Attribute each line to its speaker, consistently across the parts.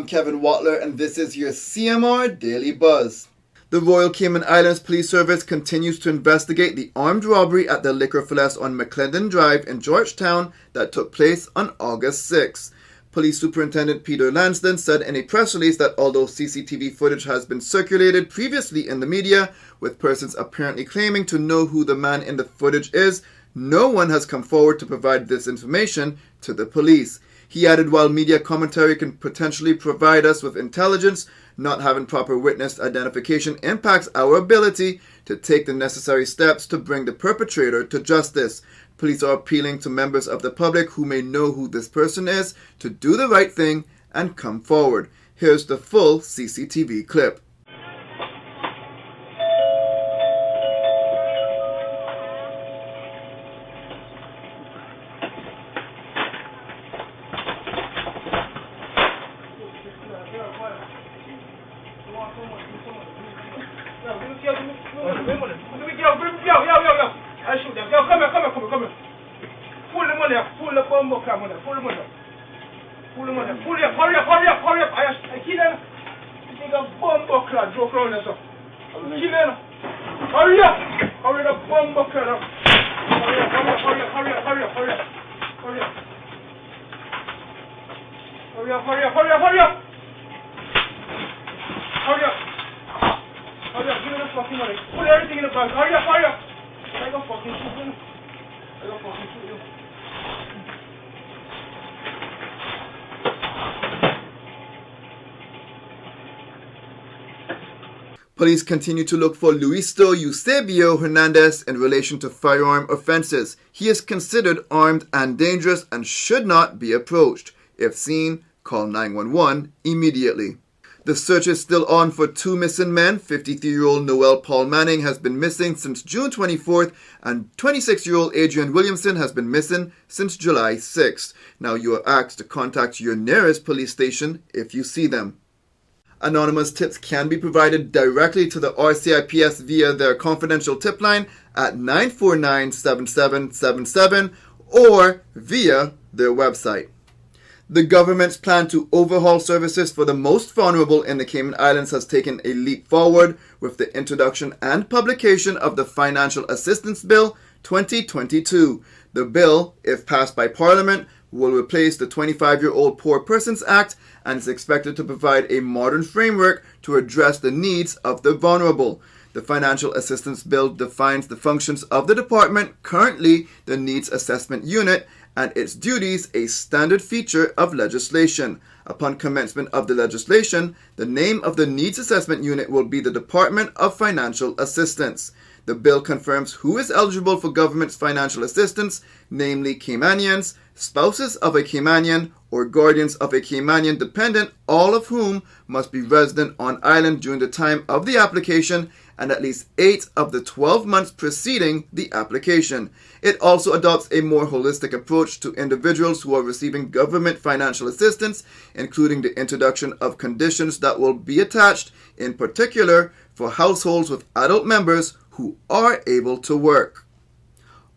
Speaker 1: Kevin Watler, and this is your CMR Daily Buzz. The Royal Cayman Islands Police Service continues to investigate the armed robbery at the Liquor Finesse on McClendon Drive in Georgetown that took place on August 6. Police Superintendent Peter Lansdon said in a press release that although CCTV footage has been circulated previously in the media, with persons apparently claiming to know who the man in the footage is, no one has come forward to provide this information to the police. He added, while media commentary can potentially provide us with intelligence, not having proper witness identification impacts our ability to take the necessary steps to bring the perpetrator to justice. Police are appealing to members of the public who may know who this person is to do the right thing and come forward. Here's the full CCTV clip.
Speaker 2: Come here. Pull the money up, pull the bomb up, pull the money up. Pull the money up, hurry up. I kill him. You think a bomb buckler drove around and stuff. Kill him. Hurry up, the bomb buckler up. Hurry up. Give me the fucking money. Put everything in the bag. Hurry up. I got fucking shoot you.
Speaker 1: Police continue to look for Luisto Eusebio Hernandez in relation to firearm offenses. He is considered armed and dangerous and should not be approached. If seen, call 911 immediately. The search is still on for two missing men. 53-year-old Noel Paul Manning has been missing since June 24th, and 26-year-old Adrian Williamson has been missing since July 6th. Now you are asked to contact your nearest police station if you see them. Anonymous tips can be provided directly to the RCIPS via their confidential tip line at 949-7777 or via their website. The government's plan to overhaul services for the most vulnerable in the Cayman Islands has taken a leap forward with the introduction and publication of the Financial Assistance Bill 2022. The bill, if passed by Parliament, will replace the 25-year-old Poor Persons Act and is expected to provide a modern framework to address the needs of the vulnerable. The Financial Assistance Bill defines the functions of the department, currently the Needs Assessment Unit, and its duties a standard feature of legislation. Upon commencement of the legislation, the name of the Needs Assessment Unit will be the Department of Financial Assistance. The bill confirms who is eligible for government's financial assistance, namely Caymanians, spouses of a Caymanian, or guardians of a Caymanian dependent, all of whom must be resident on island during the time of the application and at least 8 of the 12 months preceding the application. It also adopts a more holistic approach to individuals who are receiving government financial assistance, including the introduction of conditions that will be attached, in particular for households with adult members who are able to work.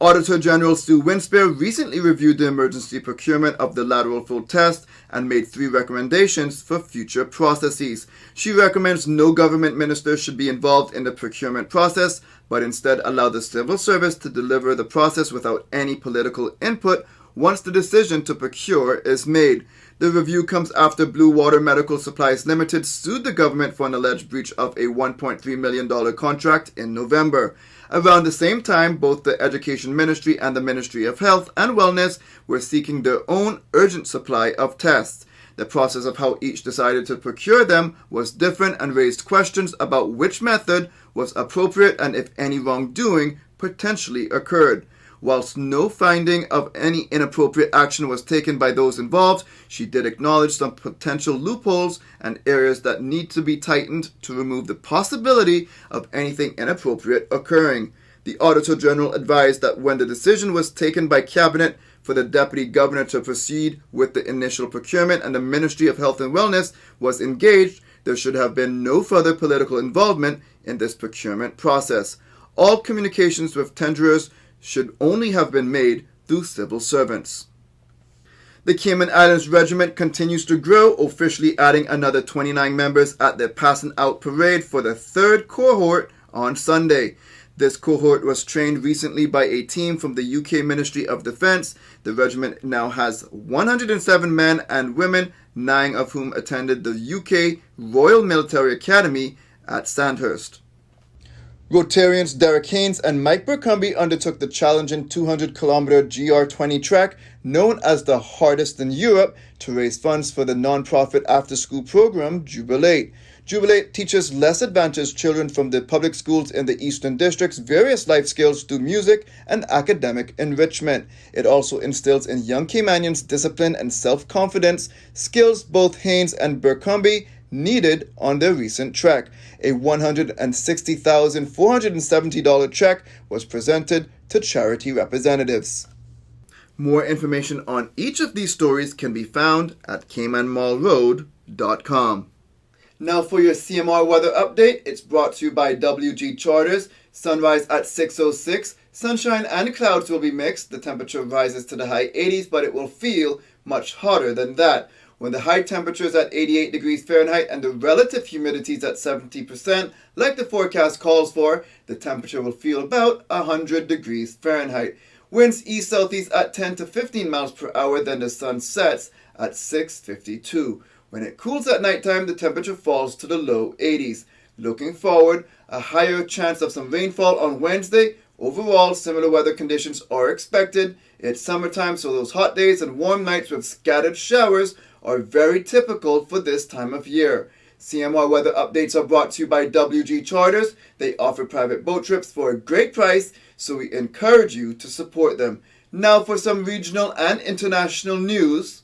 Speaker 1: Auditor General Sue Winspear recently reviewed the emergency procurement of the lateral flow test and made 3 recommendations for future processes. She recommends no government minister should be involved in the procurement process, but instead allow the civil service to deliver the process without any political input once the decision to procure is made. The review comes after Blue Water Medical Supplies Limited sued the government for an alleged breach of a $1.3 million contract in November. Around the same time, both the Education Ministry and the Ministry of Health and Wellness were seeking their own urgent supply of tests. The process of how each decided to procure them was different and raised questions about which method was appropriate and if any wrongdoing potentially occurred. Whilst no finding of any inappropriate action was taken by those involved, she did acknowledge some potential loopholes and areas that need to be tightened to remove the possibility of anything inappropriate occurring. The Auditor General advised that when the decision was taken by Cabinet for the Deputy Governor to proceed with the initial procurement and the Ministry of Health and Wellness was engaged, there should have been no further political involvement in this procurement process. All communications with tenderers should only have been made through civil servants. The Cayman Islands Regiment continues to grow, officially adding another 29 members at their passing out parade for the third cohort on Sunday. This cohort was trained recently by a team from the UK Ministry of Defence. The regiment now has 107 men and women, 9 of whom attended the UK Royal Military Academy at Sandhurst. Rotarians Derek Haynes and Mike Burcumby undertook the challenging 200-kilometer GR20 trek, known as the hardest in Europe, to raise funds for the non-profit after-school program Jubilate. Jubilate teaches less advantaged children from the public schools in the Eastern District's various life skills through music and academic enrichment. It also instills in young Caymanians discipline and self-confidence, skills both Haynes and Burcumby needed on their recent trek. A $160,470 check was presented to charity representatives. More information on each of these stories can be found at caymanmallroad.com. Now for your CMR weather update, it's brought to you by WG Charters. Sunrise at 6:06. Sunshine and clouds will be mixed. The temperature rises to the high 80s, but it will feel much hotter than that. When the high temperature is at 88 degrees Fahrenheit and the relative humidity is at 70%, like the forecast calls for, the temperature will feel about 100 degrees Fahrenheit. Winds east-southeast at 10 to 15 miles per hour, then the sun sets at 6:52. When it cools at nighttime, the temperature falls to the low 80s. Looking forward, a higher chance of some rainfall on Wednesday. Overall, similar weather conditions are expected. It's summertime, so those hot days and warm nights with scattered showers are very typical for this time of year. CMR weather updates are brought to you by WG Charters. They offer private boat trips for a great price, so we encourage you to support them. Now for some regional and international news.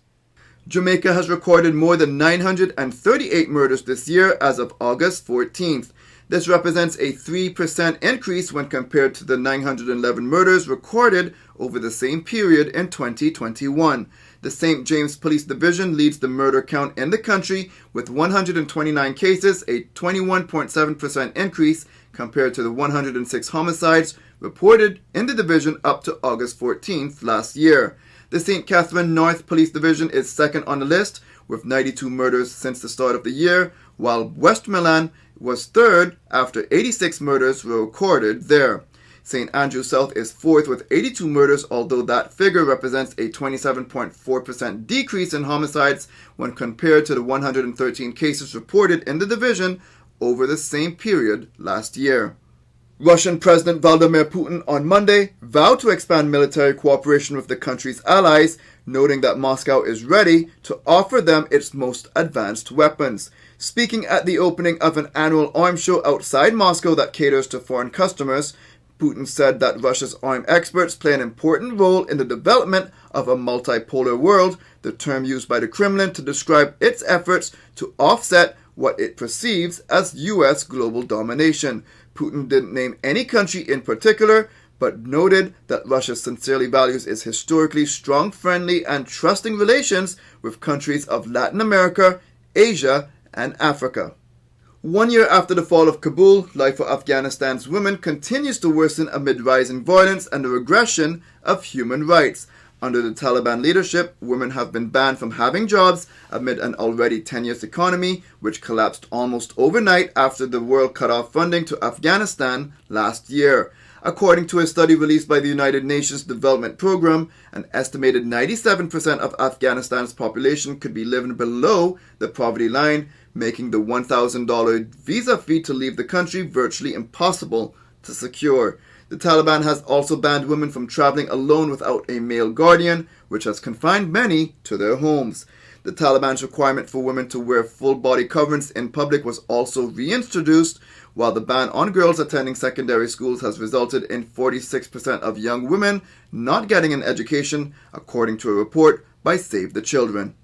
Speaker 1: Jamaica has recorded more than 938 murders this year as of August 14th. This represents a 3% increase when compared to the 911 murders recorded over the same period in 2021. The St. James Police Division leads the murder count in the country with 129 cases, a 21.7% increase compared to the 106 homicides reported in the division up to August 14th last year. The St. Catherine North Police Division is second on the list with 92 murders since the start of the year, while Westmoreland was third after 86 murders were recorded there. St. Andrew South is fourth with 82 murders, although that figure represents a 27.4% decrease in homicides when compared to the 113 cases reported in the division over the same period last year. Russian President Vladimir Putin on Monday vowed to expand military cooperation with the country's allies, noting that Moscow is ready to offer them its most advanced weapons. Speaking at the opening of an annual arms show outside Moscow that caters to foreign customers, Putin said that Russia's arms experts play an important role in the development of a multipolar world, the term used by the Kremlin to describe its efforts to offset what it perceives as U.S. global domination. Putin didn't name any country in particular, but noted that Russia sincerely values its historically strong, friendly, and trusting relations with countries of Latin America, Asia, and Africa. 1 year after the fall of Kabul, life for Afghanistan's women continues to worsen amid rising violence and the regression of human rights. Under the Taliban leadership, women have been banned from having jobs amid an already tenuous economy, which collapsed almost overnight after the world cut off funding to Afghanistan last year. According to a study released by the United Nations Development Programme, an estimated 97% of Afghanistan's population could be living below the poverty line, making the $1,000 visa fee to leave the country virtually impossible to secure. The Taliban has also banned women from traveling alone without a male guardian, which has confined many to their homes. The Taliban's requirement for women to wear full body coverings in public was also reintroduced, while the ban on girls attending secondary schools has resulted in 46% of young women not getting an education, according to a report by Save the Children.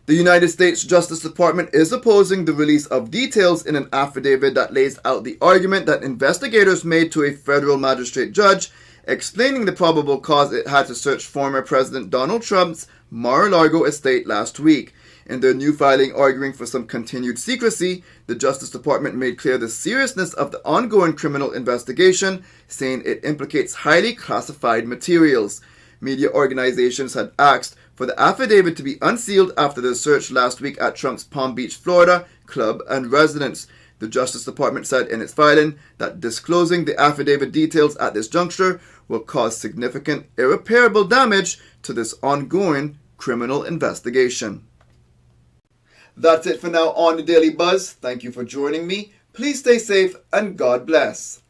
Speaker 1: The United States Justice Department is opposing the release of details in an affidavit that lays out the argument that investigators made to a federal magistrate judge, explaining the probable cause it had to search former President Donald Trump's Mar-a-Lago estate last week. In their new filing arguing for some continued secrecy, the Justice Department made clear the seriousness of the ongoing criminal investigation, saying it implicates highly classified materials. Media organizations had asked for the affidavit to be unsealed after the search last week at Trump's Palm Beach, Florida club and residence. The Justice Department said in its filing that disclosing the affidavit details at this juncture will cause significant irreparable damage to this ongoing criminal investigation. That's it for now on the Daily Buzz. Thank you for joining me. Please stay safe and God bless.